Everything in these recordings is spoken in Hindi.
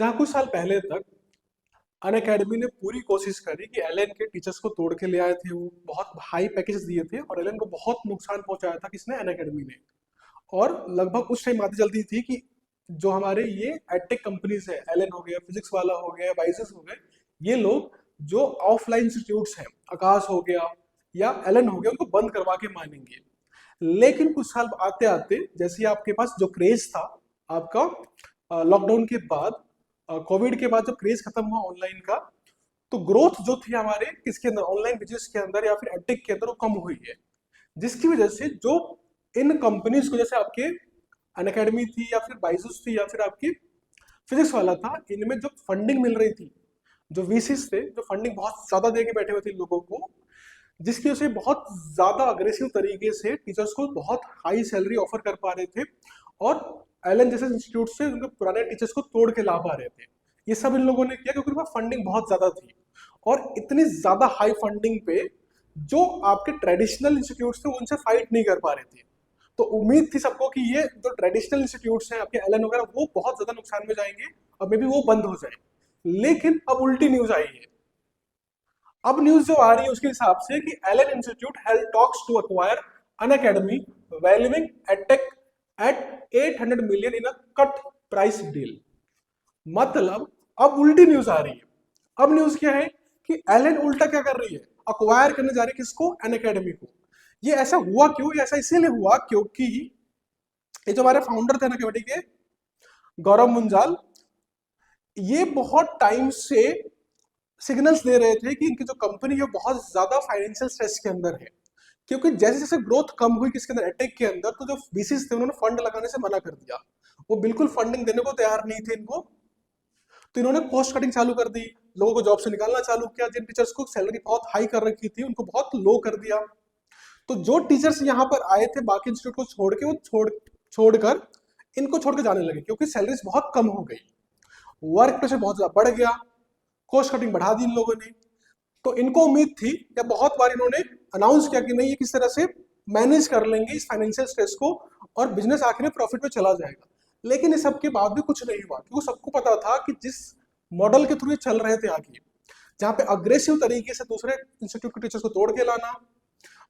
जहाँ कुछ साल पहले तक अन अकेडमी ने पूरी कोशिश करी कि एलन के टीचर्स को तोड़ के ले आए थे। वो बहुत हाई पैकेज दिए थे और एलन को बहुत नुकसान पहुंचाया था किसने, अन अकेडमी ने। और लगभग उस टाइम बातें चलती थी कि जो हमारे ये एडटेक कंपनीज है, एलन हो गया, फिजिक्स वाला हो गया, बाइसेस हो गए, ये लोग जो ऑफलाइन इंस्टीट्यूट्स हैं, आकाश हो गया या एलन हो गया, उनको बंद करवा के मानेंगे। लेकिन कुछ साल आते आते जैसे ही आपके पास जो क्रेज था आपका लॉकडाउन के बाद, कोविड के बाद जब क्रेज खत्म हुआ ऑनलाइन का, तो ग्रोथ जो थी हमारे किसके अंदर, ऑनलाइन बिजनेस के अंदर या फिर एडटेक के अंदर, वो कम हुई है। जिसकी वजह से जो इन कंपनीज को, जैसे आपके अन अकेडमी थी या फिर बाइजूस थी या फिर आपकी फिजिक्स वाला था, इनमें जो फंडिंग मिल रही थी, जो वीसीस थे जो फंडिंग बहुत ज्यादा दे के बैठे हुए थे इन लोगों को, जिसकी वजह से बहुत ज्यादा अग्रेसिव तरीके से टीचर्स को बहुत हाई सैलरी ऑफर कर पा रहे थे और एलन जैसे इंस्टीट्यूट से उनके पुराने टीचर्स को तोड़ के ला पा रहे थे। ये सब इन लोगों ने किया क्योंकि उनका फंडिंग बहुत ज्यादा थी। और इतनी ज्यादा हाई फंडिंग पे जो आपके ट्रेडिशनल इंस्टीट्यूट थे उनसे फाइट नहीं कर पा रहे थे। तो उम्मीद थी सबको कि ये जो ट्रेडिशनल इंस्टीट्यूट्स हैं आपके एलन वगैरह, वो बहुत ज्यादा नुकसान में जाएंगे और मे बी वो बंद हो जाए। लेकिन अब उल्टी न्यूज आई है। अब न्यूज जो आ रही है उसके हिसाब से कि Allen institute held talks to acquire Unacademy valuing edtech at 800 million in a cut price deal. मतलब अब उल्टी न्यूज आ रही है। अब न्यूज क्या है कि एलन उल्टा क्या कर रही है, अक्वायर करने जा रही है किसको, अन अकेडमी को। ये ऐसा हुआ क्यों, ये ऐसा इसीलिए हुआ क्योंकि ये जो हमारे फाउंडर थे अन अकेडमी के, गौरव मुंजाल, ये बहुत टाइम से सिग्नल्स दे रहे थे कि इनकी जो कंपनी है बहुत ज्यादा फाइनेंशियल स्ट्रेस के अंदर है। क्योंकि जैसे जैसे ग्रोथ कम हुई किसके अंदर, एटेक के अंदर, तो जो बीसीस थे उन्होंने फंड लगाने से मना कर दिया। वो बिल्कुल फंडिंग देने को तैयार नहीं थे इनको। तो इन्होंने कॉस्ट कटिंग चालू कर दी, लोगों को जॉब से निकालना चालू किया। जिन टीचर्स को सैलरी बहुत हाई कर रखी थी उनको बहुत लो कर दिया। तो जो टीचर्स यहाँ पर आए थे बाकी इंस्टीट्यूट को छोड़ के, वो छोड़कर इनको छोड़ के जाने लगे क्योंकि सैलरीज बहुत कम हो गई, वर्क प्रेशर बहुत ज्यादा बढ़ गया, कॉस्ट कटिंग बढ़ा दी इन लोगों ने। तो इनको उम्मीद थी, या बहुत बार इन्होंने अनाउंस किया कि नहीं ये किस तरह से मैनेज कर लेंगे इस फाइनेंशियल स्ट्रेस को और बिजनेस आखिर में प्रॉफिट में चला जाएगा। लेकिन इस सब के बाद भी कुछ नहीं हुआ क्योंकि सबको पता था कि जिस मॉडल के थ्रू ये चल रहे थे आगे, जहाँ पे अग्रेसिव तरीके से दूसरे इंस्टीट्यूट के टीचर्स को तोड़ के लाना,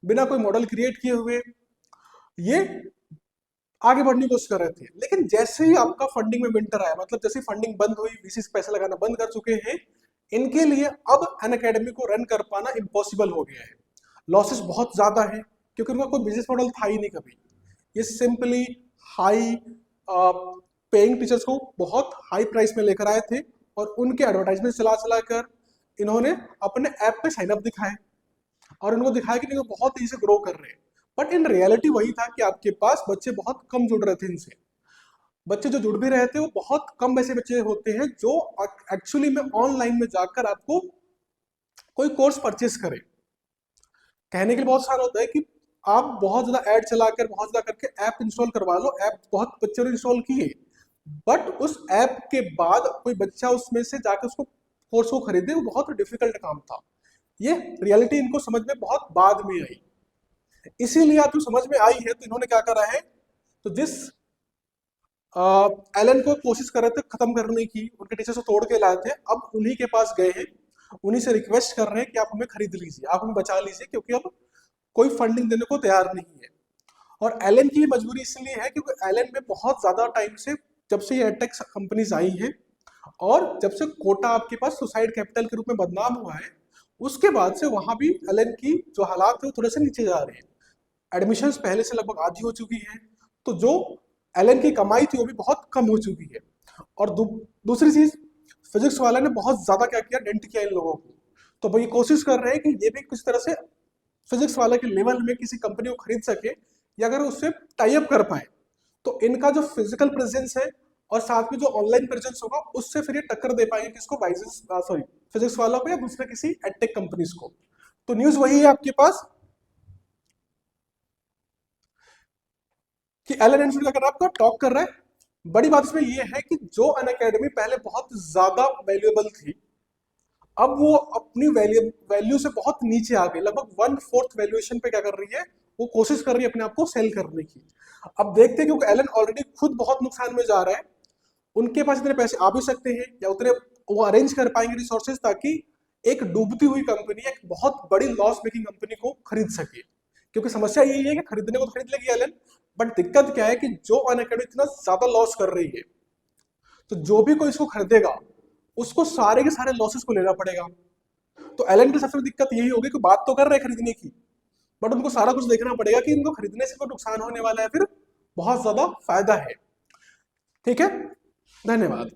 बिना कोई मॉडल क्रिएट किए हुए, ये आगे बढ़ने की कोशिश कर रहे थे। लेकिन जैसे ही आपका फंडिंग में विंटर आया, मतलब जैसे फंडिंग बंद हुई, वीसी पैसे लगाना बंद कर चुके हैं, इनके लिए अब अन अकेडमी को रन कर पाना इम्पॉसिबल हो गया है। लॉसेस बहुत ज्यादा है क्योंकि उनका कोई बिजनेस मॉडल था ही नहीं कभी। ये सिंपली हाई पेइंग टीचर्स को बहुत हाई प्राइस में लेकर आए थे और उनके एडवर्टाइजमेंट चला चला कर इन्होंने अपने ऐप पे साइन अप दिखाए और उनको दिखाया कि नहीं बहुत तेजी से ग्रो कर रहे हैं। बट इन रियलिटी वही था कि आपके पास बच्चे बहुत कम जुड़ रहे थे इनसे। बच्चे जो जुड़ भी रहे थे वो बहुत कम वैसे बच्चे होते हैं जो एक्चुअली में ऑनलाइन में जाकर आपको कोई कोर्स परचेस करें। कहने के लिए बहुत सारा होता है कि आप बहुत ज्यादा ऐड चलाकर बहुत ज्यादा करके ऐप इंस्टॉल करवा लो, ऐप बहुत बच्चों ने इंस्टॉल किए, बट उस ऐप के बाद कोई बच्चा उसमें से जाकर उसको कोर्स को खरीदे, वो बहुत डिफिकल्ट काम था। ये रियलिटी इनको समझ में बहुत बाद में आई। इसीलिए आप जो समझ में आई है तो इन्होंने क्या करा है, तो जिस एलन को कोशिश कर रहे थे खत्म करने की, उनके टीचर्स को तोड़ के लाए थे, अब उन्हीं के पास गए हैं, उन्हीं से रिक्वेस्ट कर रहे हैं कि आप हमें खरीद लीजिए, आप हमें बचा लीजिए, क्योंकि अब कोई फंडिंग देने को तैयार नहीं है। और एलन की मजबूरी इसलिए है क्योंकि एलन में बहुत ज्यादा टाइम से, जब से ये एडटेक कंपनीज आई हैं और जब से कोटा आपके पास सुसाइड कैपिटल के रूप में बदनाम हुआ है, उसके बाद से वहां भी एलन की जो हालात है वो थोड़े से नीचे जा रहे हैं। एडमिशंस पहले से लगभग आधी हो चुकी है, तो जो एलन की कमाई थी वो भी बहुत कम हो चुकी है। और दूसरी चीज, फिजिक्स वाला ने बहुत ज्यादा क्या किया, डेंट किया इन लोगों को। तो वो ये कोशिश कर रहे हैं कि ये भी किसी तरह से फिजिक्स वाला के लेवल में किसी कंपनी को खरीद सके या अगर उससे टाई अप कर पाए, तो इनका जो फिजिकल प्रेजेंस है और साथ में जो ऑनलाइन प्रेजेंस होगा उससे फिर ये टक्कर दे पाएंगे किसको, बाइजेस सॉरी फिजिक्स वाला को या दूसरे किसी एडटेक कंपनीज को। तो न्यूज वही है आपके पास कि एलन इंस्टीट्यूट अगर आपका टॉप कर रहा है। बड़ी बात इसमें यह है कि जो अन अकेडमी पहले बहुत ज्यादा वैल्यूएबल थी, अब वो अपनी वैल्यू से बहुत नीचे आ गई, लगभग 1/4 वैल्यूएशन पे क्या कर रही है, वो कोशिश कर रही है अपने आप को सेल करने की। अब देखते हैं क्योंकि एलन ऑलरेडी खुद बहुत नुकसान में जा रहा है, उनके पास इतने पैसे आ भी सकते हैं या उतने वो अरेंज कर पाएंगे रिसोर्सेज ताकि एक डूबती हुई कंपनी, एक बहुत बड़ी लॉस मेकिंग कंपनी को खरीद सके। क्योंकि समस्या यही है कि खरीदने को तो खरीद लेगी एलन, बट दिक्कत क्या है कि जो अनअकैडमी इतना ज्यादा लॉस कर रही है, तो जो भी कोई इसको खरीदेगा उसको सारे के सारे लॉसेस को लेना पड़ेगा। तो एलन की सबसे बड़ी दिक्कत यही होगी कि बात तो कर रहे हैं खरीदने की, बट उनको सारा कुछ देखना पड़ेगा कि इनको खरीदने से कोई नुकसान होने वाला है फिर बहुत ज्यादा फायदा है। ठीक है, धन्यवाद।